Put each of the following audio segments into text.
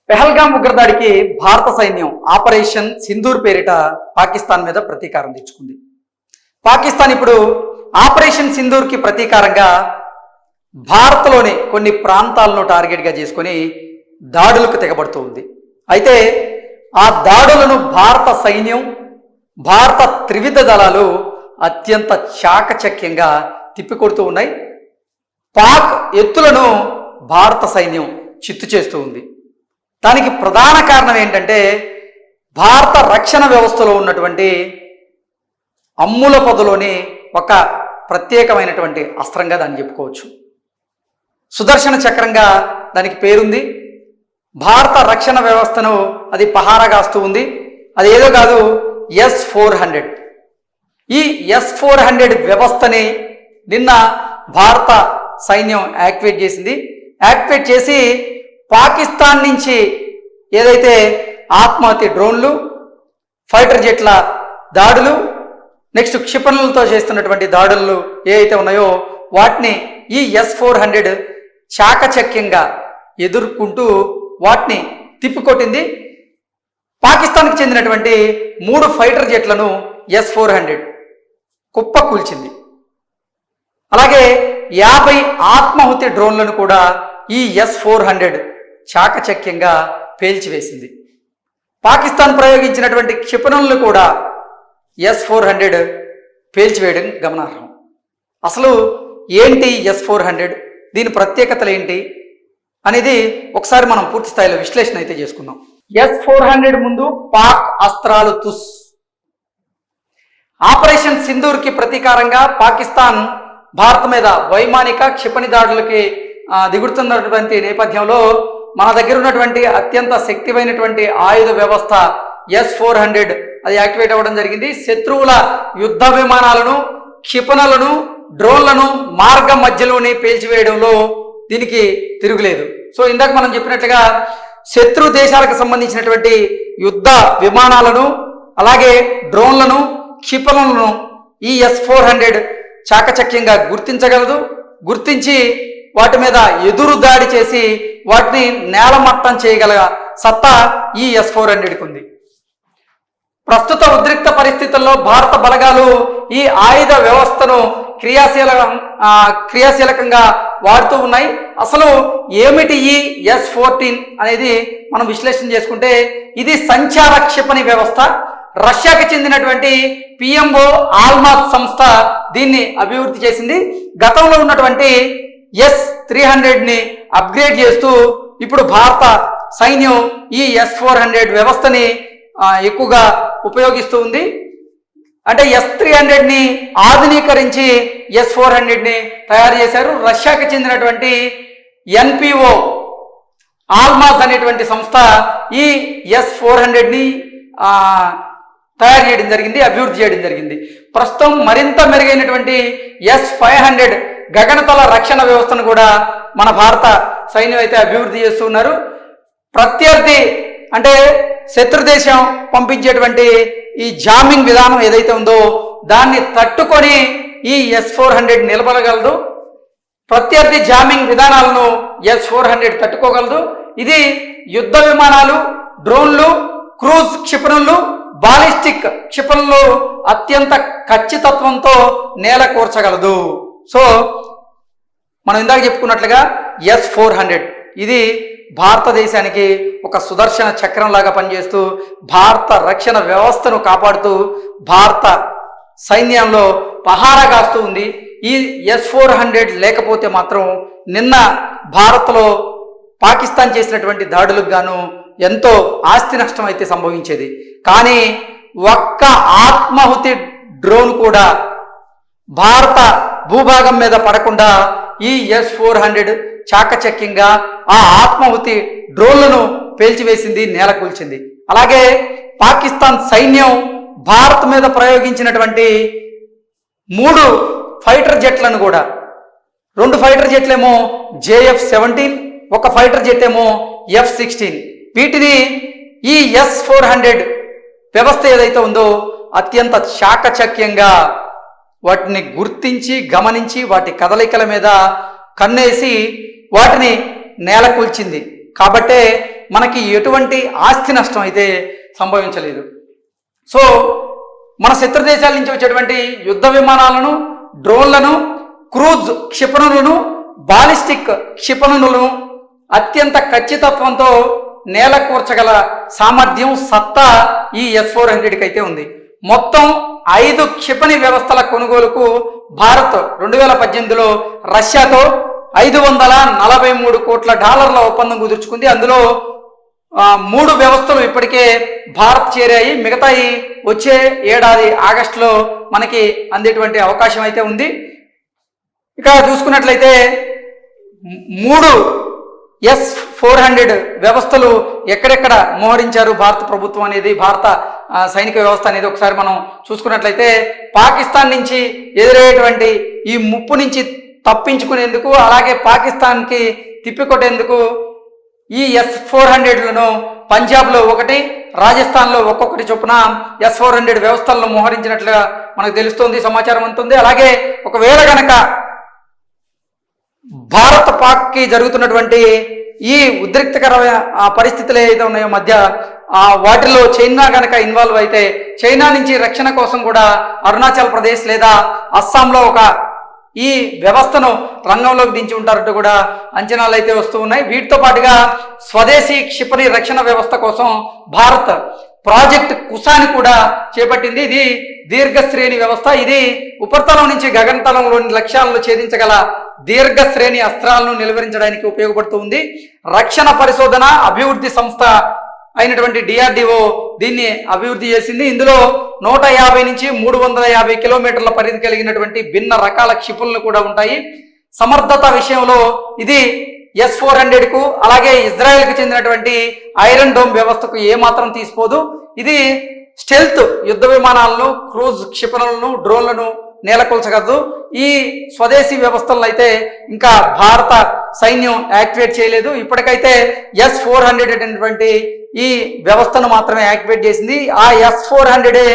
పెహల్గాం ఉగ్రదాడికి భారత సైన్యం ఆపరేషన్ సింధూర్ పేరిట పాకిస్తాన్ మీద ప్రతీకారం తెచ్చుకుంది. పాకిస్తాన్ ఇప్పుడు ఆపరేషన్ సింధూర్కి ప్రతీకారంగా భారత్లోని కొన్ని ప్రాంతాలను టార్గెట్గా చేసుకొని దాడులకు తెగబడుతూ ఉంది. అయితే ఆ దాడులను భారత సైన్యం, భారత త్రివిధ దళాలు అత్యంత చాకచక్యంగా తిప్పికొడుతూ ఉన్నాయి. పాక్ ఎత్తులను భారత సైన్యం చిత్తు చేస్తూ ఉంది. దానికి ప్రధాన కారణం ఏంటంటే భారత రక్షణ వ్యవస్థలో ఉన్నటువంటి అమ్ముల పొదలోని ఒక ప్రత్యేకమైనటువంటి అస్త్రంగా దాన్ని చెప్పుకోవచ్చు. సుదర్శన చక్రంగా దానికి పేరుంది. భారత రక్షణ వ్యవస్థను అది పహారాగాస్తూ ఉంది. అది ఏదో కాదు, S-400. ఈ S-400 వ్యవస్థని నిన్న భారత సైన్యం యాక్టివేట్ చేసింది. యాక్టివేట్ చేసి పాకిస్తాన్ నుంచి ఏదైతే ఆత్మహత్య డ్రోన్లు, ఫైటర్ జెట్ల దాడులు, నెక్స్ట్ క్షిపణులతో చేస్తున్నటువంటి దాడులు ఏవైతే ఉన్నాయో వాటిని ఈ S-400 చాకచక్యంగా ఎదుర్కొంటూ వాటిని తిప్పికొట్టింది. పాకిస్తాన్కి చెందినటువంటి 3 ఫైటర్ జెట్లను S-400 కుప్పకూల్చింది. అలాగే 50 ఆత్మాహుతి డ్రోన్లను కూడా ఈ S-400 చాకచక్యంగా పేల్చివేసింది. పాకిస్తాన్ ప్రయోగించినటువంటి క్షిపణులను కూడా S-400 పేల్చివేయడం గమనార్హం. అసలు ఏంటి S-400, దీని ప్రత్యేకతలు ఏంటి అనేది ఒకసారి మనం పూర్తి స్థాయిలో విశ్లేషణ అయితే చేసుకుందాం. S-400 ముందు పాక్ అస్త్రాలు తుస్. ఆపరేషన్ సింధూర్కి ప్రతీకారంగా పాకిస్తాన్ భారత్ మీద వైమానిక క్షిపణి దాడులకి దిగుతున్నటువంటి నేపథ్యంలో మన దగ్గర ఉన్నటువంటి అత్యంత శక్తివైనటువంటి ఆయుధ వ్యవస్థ S-400 అది యాక్టివేట్ అవ్వడం జరిగింది. శత్రువుల యుద్ధ విమానాలను, క్షిపణులను, డ్రోన్లను మార్గం మధ్యలోనే పేల్చివేయడంలో దీనికి తిరుగులేదు. సో ఇందాక మనం చెప్పినట్లుగా శత్రు దేశాలకు సంబంధించినటువంటి యుద్ధ విమానాలను, అలాగే డ్రోన్లను, క్షిపణులను ఈ S-400 చాకచక్యంగా గుర్తించగలదు. గుర్తించి వాటి మీద ఎదురు దాడి చేసి వాటిని నేలమట్టం చేయగల సత్తా ఈ S-400కి ఉంది. ప్రస్తుత ఉద్రిక్త పరిస్థితుల్లో భారత బలగాలు ఈ ఆయుధ వ్యవస్థను క్రియాశీలకంగా వాడుతూ ఉన్నాయి. అసలు ఏమిటి ఈ S-14 అనేది మనం విశ్లేషణ చేసుకుంటే ఇది సంచార క్షిపణి వ్యవస్థ. రష్యాకి చెందినటువంటి PMO ఆల్మాత్ సంస్థ దీన్ని అభివృద్ధి చేసింది. గతంలో ఉన్నటువంటి S-300ని అప్గ్రేడ్ చేస్తూ ఇప్పుడు భారత సైన్యం ఈ S-400 వ్యవస్థని ఎక్కువగా ఉపయోగిస్తూ ఉంది. అంటే S-300ని ఆధునీకరించి S-400ని తయారు చేశారు. రష్యాకి చెందినటువంటి NPO ఆల్మాజ్ అనేటువంటి సంస్థ ఈ S-400ని తయారు చేయడం జరిగింది, అభివృద్ధి చేయడం జరిగింది. ప్రస్తుతం మరింత మెరుగైనటువంటి S-500 గగనతల రక్షణ వ్యవస్థను కూడా మన భారత సైన్యం అయితే అభివృద్ధి చేస్తున్నారు. ప్రత్యర్థి అంటే శత్రుదేశం పంపించేటువంటి ఈ జామింగ్ విధానం ఏదైతే ఉందో దాన్ని తట్టుకొని ఈ S-400 నిలబడగలదు. ప్రత్యర్థి జామింగ్ విధానాలను S-400 తట్టుకోగలదు. ఇది యుద్ధ విమానాలు, డ్రోన్లు, క్రూజ్ క్షిపణులు, బాలిస్టిక్ క్షిపణులు అత్యంత ఖచ్చితత్వంతో నేల కూర్చగలదు. సో మనం ఇందాక చెప్పుకున్నట్లుగా S-400 ఇది భారతదేశానికి ఒక సుదర్శన చక్రంలాగా పనిచేస్తూ భారత రక్షణ వ్యవస్థను కాపాడుతూ భారత సైన్యంలో పహారా కాస్తూ ఉంది. ఈ S-400 లేకపోతే మాత్రం నిన్న భారత్లో పాకిస్తాన్ చేసినటువంటి దాడులకు గాను ఎంతో ఆస్తి నష్టం అయితే సంభవించేది. కానీ ఒక్క ఆత్మాహుతి డ్రోన్ కూడా భారత భూభాగం మీద పడకుండా ఈ S-400 చాకచక్యంగా ఆ ఆత్మాహుతి డ్రోన్లను పేల్చివేసింది, నేల కూల్చింది. అలాగే పాకిస్తాన్ సైన్యం భారత్ మీద ప్రయోగించినటువంటి 3 ఫైటర్ జెట్లను కూడా, 2 ఫైటర్ జెట్లేమో JF-17, 1 ఫైటర్ జెట్ ఏమో F-16, వీటిని ఈ S-400 వ్యవస్థ ఏదైతే ఉందో అత్యంత చాకచక్యంగా వాటిని గుర్తించి గమనించి వాటి కదలికల మీద కన్నేసి వాటిని నేల కూల్చింది. కాబట్టే మనకి ఎటువంటి ఆస్తి నష్టం అయితే సంభవించలేదు. సో మన శత్రు దేశాల నుంచి వచ్చేటువంటి యుద్ధ విమానాలను, డ్రోన్లను, క్రూజ్ క్షిపణులను, బాలిస్టిక్ క్షిపణులను అత్యంత ఖచ్చితత్వంతో నేల కూర్చగల సామర్థ్యం, సత్తా ఈ S-400కి అయితే ఉంది. మొత్తం 5 క్షిపణి వ్యవస్థల కొనుగోలుకు భారత్ 2018లో రష్యాతో $543 కోట్ల ఒప్పందం కుదుర్చుకుంది. అందులో 3 వ్యవస్థలు ఇప్పటికే భారత్ చేరాయి. మిగతాయి వచ్చే ఏడాది ఆగస్టులో మనకి అందేటువంటి అవకాశం అయితే ఉంది. ఇక చూసుకున్నట్లయితే 3 S-400 వ్యవస్థలు ఎక్కడెక్కడ మోహరించారు భారత ప్రభుత్వం అనేది, భారత సైనిక వ్యవస్థ అనేది ఒకసారి మనం చూసుకున్నట్లయితే, పాకిస్తాన్ నుంచి ఎదురయ్యేటువంటి ఈ ముప్పు నుంచి తప్పించుకునేందుకు, అలాగే పాకిస్తాన్కి తిప్పికొట్టేందుకు ఈ S-400లను పంజాబ్లో 1, రాజస్థాన్లో ఒక్కొక్కటి చొప్పున S-400 వ్యవస్థలను మోహరించినట్లుగా మనకు తెలుస్తోంది, సమాచారం అందుతుంది. అలాగే ఒకవేళ గనక భారత్ పాక్కి జరుగుతున్నటువంటి ఈ ఉద్రిక్తకరమైన పరిస్థితులు ఏదైతే ఉన్నాయో మధ్య, వాటిలో చైనా గనక ఇన్వాల్వ్ అయితే చైనా నుంచి రక్షణ కోసం కూడా అరుణాచల్ ప్రదేశ్ లేదా అస్సాంలో ఒక ఈ వ్యవస్థను రంగంలోకి దించి ఉంటారంటూ కూడా అంచనాలు అయితే వస్తూ ఉన్నాయి. వీటితో పాటుగా స్వదేశీ క్షిపణి రక్షణ వ్యవస్థ కోసం భారత్ ప్రాజెక్ట్ కుసాని కూడా చేపట్టింది. ఇది దీర్ఘశ్రేణి వ్యవస్థ. ఇది ఉపరితలం నుంచి గగనతలంలోని లక్ష్యాలను ఛేదించగల దీర్ఘశ్రేణి అస్త్రాలను నిలువరించడానికి ఉపయోగపడుతుంది. రక్షణ పరిశోధన అభివృద్ధి సంస్థ అయినటువంటి DRDO దీన్ని అభివృద్ధి చేసింది. ఇందులో 150 నుంచి 350 కిలోమీటర్ల పరిధి కలిగినటువంటి భిన్న రకాల క్షిపణులు కూడా ఉంటాయి. సమర్థత విషయంలో ఇది S-400కు అలాగే ఇజ్రాయెల్కి చెందినటువంటి ఐరన్ డోమ్ వ్యవస్థకు ఏమాత్రం తీసిపోదు. ఇది స్టెల్త్ యుద్ధ విమానాలను, క్రూజ్ క్షిపణులను, డ్రోన్లను నేలకొల్చగలదు. ఈ స్వదేశీ వ్యవస్థలను అయితే ఇంకా భారత సైన్యం యాక్టివేట్ చేయలేదు. ఇప్పటికైతే S-400 అనేటువంటి ఈ వ్యవస్థను మాత్రమే యాక్టివేట్ చేసింది. ఆ S-400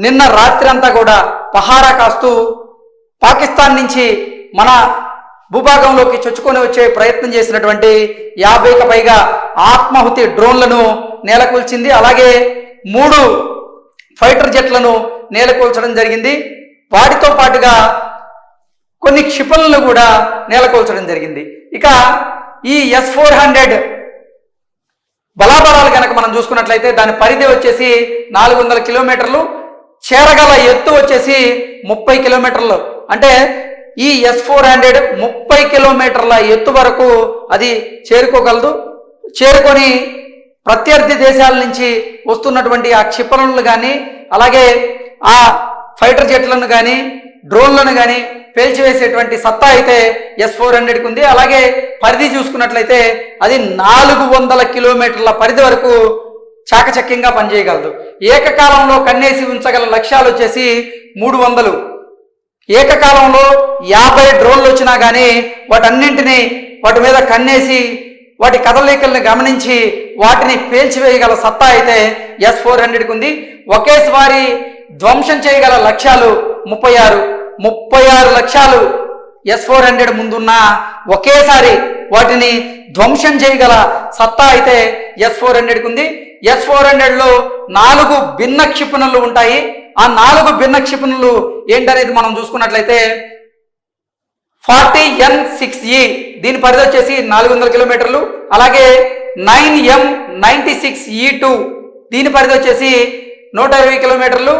నిన్న రాత్రి అంతా కూడా పహారా కాస్తూ పాకిస్తాన్ నుంచి మన భూభాగంలోకి చొచ్చుకొని వచ్చే ప్రయత్నం చేసినటువంటి 50కి పైగా ఆత్మాహుతి డ్రోన్లను నేలకూల్చింది. అలాగే 3 ఫైటర్ జెట్లను నేలకూల్చడం జరిగింది. వాటితో పాటుగా కొన్ని క్షిపణులను కూడా నేలకూల్చడం జరిగింది. ఇక ఈ S-400 బలాబలాలు కనుక మనం చూసుకున్నట్లయితే దాని పరిధి వచ్చేసి 400 కిలోమీటర్లు, చేరగల ఎత్తు వచ్చేసి 30 కిలోమీటర్లు. అంటే ఈ S-400 30 కిలోమీటర్ల ఎత్తు వరకు అది చేరుకోగలదు. చేరుకొని ప్రత్యర్థి దేశాల నుంచి వస్తున్నటువంటి ఆ క్షిపణులను కానీ, అలాగే ఆ ఫైటర్ జెట్లను కానీ, డ్రోన్లను కానీ పేల్చివేసేటువంటి సత్తా అయితే S-400కి ఉంది. అలాగే పరిధి చూసుకున్నట్లయితే అది 400 కిలోమీటర్ల పరిధి వరకు చాకచక్యంగా పనిచేయగలదు. ఏకకాలంలో కన్నేసి ఉంచగల లక్ష్యాలు వచ్చేసి 300. ఏకకాలంలో 50 డ్రోన్లు వచ్చినా కానీ వాటన్నింటినీ వాటి మీద కన్నేసి వాటి కదలికలను గమనించి వాటిని పేల్చివేయగల సత్తా అయితే S-400కి ఉంది. ఒకేసారి ధ్వంసం చేయగల లక్ష్యాలు 36 లక్ష్యాలు S-400 ముందున్న ఒకేసారి వాటిని ధ్వంసం చేయగల సత్తా అయితే S-400కి ఉంది. S-400లో 4 భిన్న క్షిపణులు ఉంటాయి. ఆ 4 భిన్న క్షిపణులు ఏంటనేది మనం చూసుకున్నట్లయితే 40N6E దీని పరిధి వచ్చేసి 400 కిలోమీటర్లు. అలాగే 9M96E2 దీని పరిధి వచ్చేసి 120 కిలోమీటర్లు.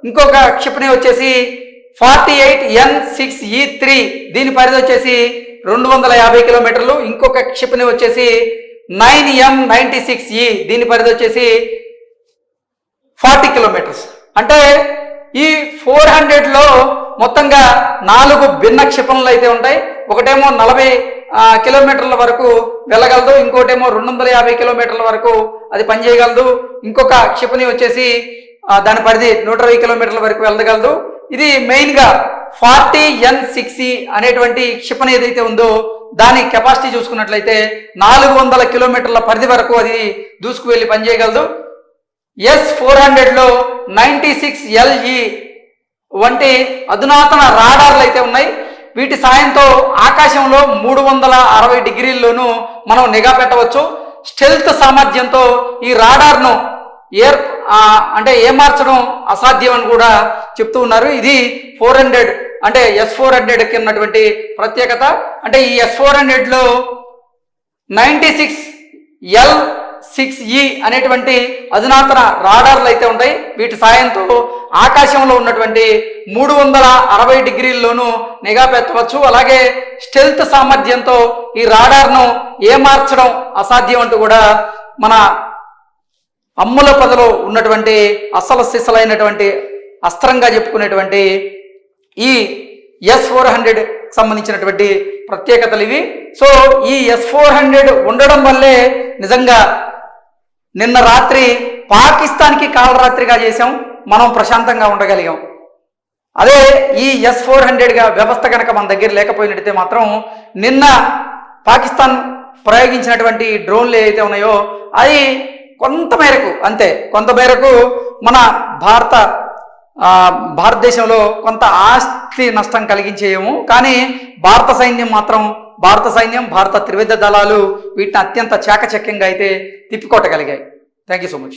ఇంకొక క్షిపణి వచ్చేసి 48N6E3 దీని పరిధి వచ్చేసి 250 కిలోమీటర్లు. ఇంకొక క్షిపణి వచ్చేసి 9M96E దీని పరిధి వచ్చేసి 40 కిలోమీటర్స్. అంటే ఈ 400లో మొత్తంగా 4 భిన్న క్షిపణులు అయితే ఉంటాయి. ఒకటేమో 40 కిలోమీటర్ల వరకు వెళ్ళగలదు, ఇంకోటేమో 250 కిలోమీటర్ల వరకు అది పనిచేయగలదు. ఇంకొక క్షిపణి వచ్చేసి దాని పరిధి 120 కిలోమీటర్ల వరకు వెళ్ళగలదు. ఇది మెయిన్గా 40N6E అనేటువంటి క్షిపణి ఏదైతే ఉందో దాని కెపాసిటీ చూసుకున్నట్లయితే 400 కిలోమీటర్ల పరిధి వరకు అది దూసుకు వెళ్ళి పనిచేయగలదు. S-400లో 96LE వంటి అధునాతన రాడార్లు అయితే ఉన్నాయి. వీటి సాయంతో ఆకాశంలో 360 డిగ్రీల్లోనూ మనం నిఘా పెట్టవచ్చు. స్టెల్త్ సామర్థ్యంతో ఈ రాడార్ను అంటే ఏమార్చడం అసాధ్యం అని కూడా చెప్తూ ఉన్నారు. ఇది 400 అంటే S-400కి ఉన్నటువంటి ప్రత్యేకత. అంటే ఈ S-400లో 96L6E అనేటువంటి అధునాతన రాడార్లు అయితే ఉంటాయి. వీటి సాయంతో ఆకాశంలో ఉన్నటువంటి 360 డిగ్రీల్లోనూ నిఘా పెట్టవచ్చు. అలాగే స్టెల్త్ సామర్థ్యంతో ఈ రాడార్ను ఏమార్చడం అసాధ్యం అంటూ కూడా మన అమ్ముల పదలో ఉన్నటువంటి అసలు సిసలైనటువంటి అస్త్రంగా చెప్పుకునేటువంటి ఈ S-400 సంబంధించినటువంటి ప్రత్యేకతలు ఇవి. సో ఈ S-400 ఉండడం వల్లే నిజంగా నిన్న రాత్రి పాకిస్తాన్కి కాలరాత్రిగా చేసాం, మనం ప్రశాంతంగా ఉండగలిగాం. అదే ఈ S-400గా వ్యవస్థ కనుక మన దగ్గర లేకపోయినట్టయితే మాత్రం నిన్న పాకిస్తాన్ ప్రయోగించినటువంటి డ్రోన్లు ఏవైతే ఉన్నాయో అవి కొంతమేరకు మన భారతదేశంలో కొంత ఆస్తి నష్టం కలిగించేయము. కానీ భారత సైన్యం, భారత త్రివిధ దళాలు వీటిని అత్యంత చాకచక్యంగా అయితే తిప్పికొట్టగలిగాయి. Thank you so much.